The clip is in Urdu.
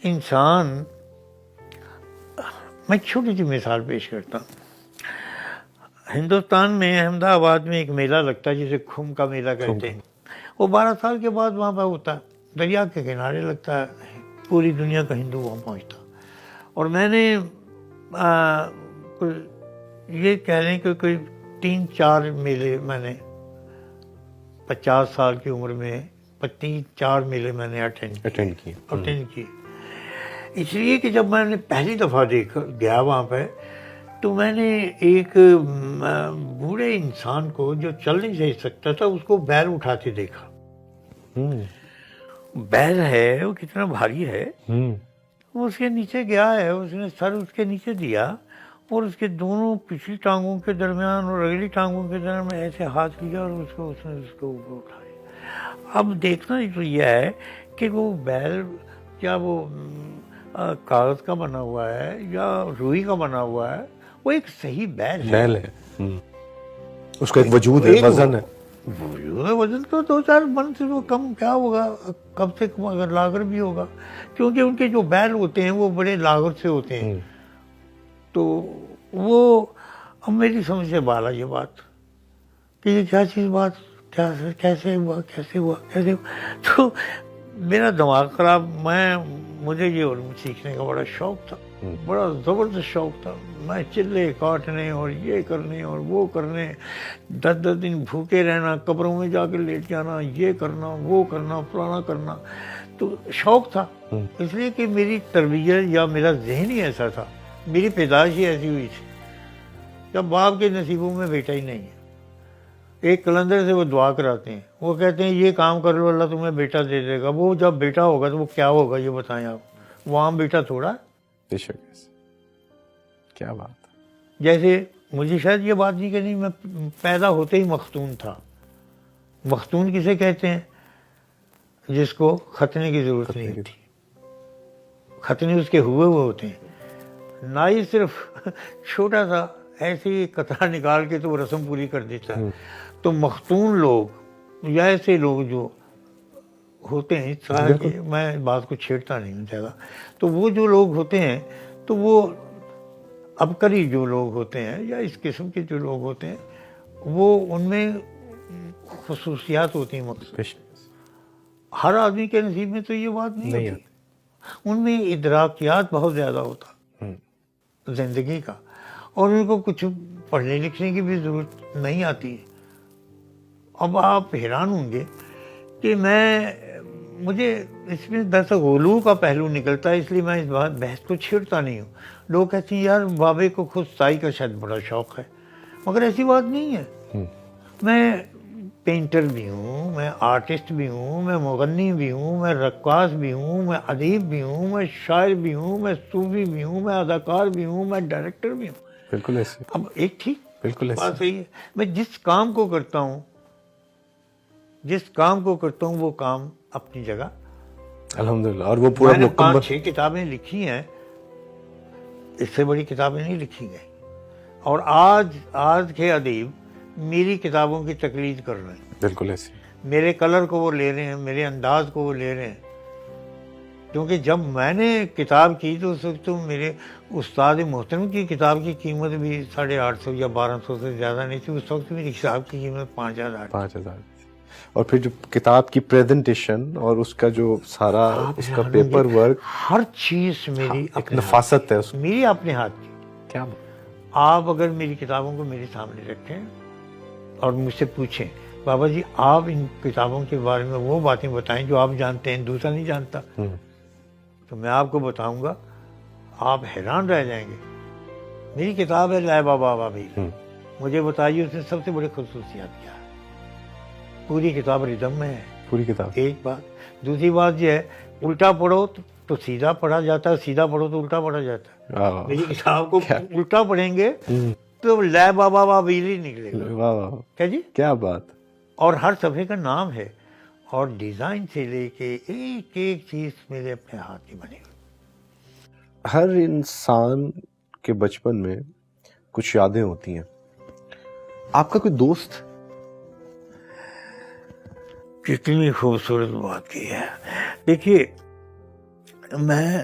انسان، میں چھوٹی سی مثال پیش کرتا ہوں. ہندوستان میں احمد آباد میں ایک میلہ لگتا ہے جسے کھم کا میلہ کہتے ہیں. وہ 12 سال کے بعد وہاں پہ ہوتا ہے، دریا کے کنارے لگتا ہے، پوری دنیا کا ہندو وہاں پہنچتا. اور میں نے یہ کہہ لیں کہ کوئی 3-4 میلے میں نے 50 سال کی عمر میں 3-4 میلے میں نے اٹینڈ کیے. اس لیے کہ جب میں نے پہلی دفعہ گیا وہاں پہ، تو میں نے ایک بوڑھے انسان کو جو چل نہیں صحیح سکتا تھا، اس کو بیل اٹھاتے دیکھا. بیل ہے وہ کتنا بھاری ہے، وہ اس کے نیچے گیا ہے، اس نے سر اس کے نیچے دیا اور اس کے دونوں پچھلی ٹانگوں کے درمیان اور اگلی ٹانگوں کے درمیان ایسے ہاتھ کیا اور اس نے اس کو اوپر اٹھایا. اب دیکھنا تو یہ ہے کہ وہ بیل کیا وہ کاغذ کا بنا ہوا ہے یا روئی کا بنا ہوا ہے، وہ ایک صحیح بیل ہے. اس کا ایک وجود ہے، وزن ہے. وزن تو 2-4 من سے وہ کم کیا ہوگا، کم سے کم اگر لاغر بھی ہوگا، کیونکہ ان کے جو بیل ہوتے ہیں وہ بڑے لاغر سے ہوتے ہیں. تو وہ اب میری سمجھ سے بالا یہ بات کہ یہ کیا چیز بات، کیسے ہوا. تو میرا دماغ خراب. مجھے یہ علم سیکھنے کا بڑا شوق تھا، بڑا زبردست شوق تھا. میں چلے کاٹنے اور یہ کرنے اور وہ کرنے، 10 دن بھوکے رہنا، قبروں میں جا کے لیٹ جانا، یہ کرنا وہ کرنا فلانا کرنا. تو شوق تھا، اس لیے کہ میری تربیت یا میرا ذہن ہی ایسا تھا، میری پیدائش ہی ایسی ہوئی تھی. جب باپ کے نصیبوں میں بیٹا ہی نہیں ہے. ایک کلندر سے وہ دعا کراتے ہیں، وہ کہتے ہیں یہ کام کر لو اللہ تمہیں بیٹا دے دے گا. وہ جب بیٹا ہوگا تو وہ کیا ہوگا یہ بتائیں آپ، وہ عام بیٹا تھوڑا. بے شک، کیا بات. جیسے مجھے شاید یہ بات نہیں کہنی، میں پیدا ہوتے ہی مختون تھا. مختون کسے کہتے ہیں؟ جس کو ختنے کی ضرورت نہیں ہوتی. ختنے اس کے ہوئے ہوتے ہیں. نائی صرف چھوٹا سا ایسے ہی قطرہ نکال کے تو وہ رسم پوری کر دیتا ہے. تو مختون لوگ یا ایسے لوگ جو ہوتے ہیں، میں بات کو چھیڑتا نہیں ہوں زیادہ، تو وہ جو لوگ ہوتے ہیں تو وہ عبقری جو لوگ ہوتے ہیں یا اس قسم کے جو لوگ ہوتے ہیں، وہ ان میں خصوصیات ہوتی ہیں مخصوص. ہر آدمی کے نصیب میں تو یہ بات نہیں ہوتی. ان میں ادراکیات بہت زیادہ ہوتا زندگی کا، اور ان کو کچھ پڑھنے لکھنے کی بھی ضرورت نہیں آتی. اب آپ حیران ہوں گے کہ مجھے اس میں دراصل غلو کا پہلو نکلتا ہے، اس لیے میں اس بحث کو چھیڑتا نہیں ہوں. لوگ کہتے ہیں یار بابے کو خود سائی کا شاید بڑا شوق ہے، مگر ایسی بات نہیں ہے. میں پینٹر بھی ہوں، میں آرٹسٹ بھی ہوں، میں مغنی بھی ہوں، میں رقاص بھی ہوں، میں ادیب بھی ہوں، میں شاعر بھی ہوں، میں صوفی بھی ہوں، میں اداکار بھی ہوں، میں ڈائریکٹر بھی ہوں. بالکل ایسے. اب ایک ٹھیک بالکل بات صحیح ہے. میں جس کام کو کرتا ہوں وہ کام اپنی جگہ الحمدللہ. اور وہ پورا میں نے مکمل 5-6 کتابیں لکھی ہیں، اس سے بڑی کتابیں نہیں لکھی گئی. اور آج کے ادیب میری کتابوں کی تقلید کر رہے ہیں. بالکل ایسے. میرے کلر کو وہ لے رہے ہیں، میرے انداز کو وہ لے رہے ہیں. کیونکہ جب میں نے کتاب کی تو اس وقت تو میرے استاد محترم کی کتاب کی قیمت بھی 850 یا 1200 سے زیادہ نہیں تھی. اس وقت میری کتاب کی قیمت 5000. اور پھر جو کتاب کی پریزنٹیشن اور اس کا جو سارا اس کا پیپر ورک، ہر چیز میری ایک نفاست ہے اس میں. میری اپنے ہاتھ کی. کیا آپ اگر میری کتابوں کو میرے سامنے رکھیں اور مجھ سے پوچھیں بابا جی آپ ان کتابوں کے بارے میں وہ باتیں بتائیں جو آپ جانتے ہیں دوسرا نہیں جانتا، تو میں آپ کو بتاؤں گا، آپ حیران رہ جائیں گے. میری کتاب ہے لائبہ بابا بھی. مجھے بتائیے اس میں سب سے بڑی خصوصیات کیا ہے؟ پوری کتاب ردم میں ہے. پوری کتاب. ایک بات. دوسری بات یہ ہے الٹا پڑھو تو سیدھا پڑھا جاتا ہے، سیدھا پڑھو تو الٹا پڑھا جاتا ہے. میری کتاب کو الٹا پڑھیں گے تو لائبہ بابا بھی نکلے گا. کیا جی؟ کیا بات. اور ہر صفحے کا نام ہے اور ڈیزائن سے لے کے ایک ایک چیز میرے اپنے ہاتھ کی بنی ہوئی. ہر انسان کے بچپن میں کچھ یادیں ہوتی ہیں. آپ کا کوئی دوست؟ کتنی خوبصورت بات کی ہے. دیکھیے میں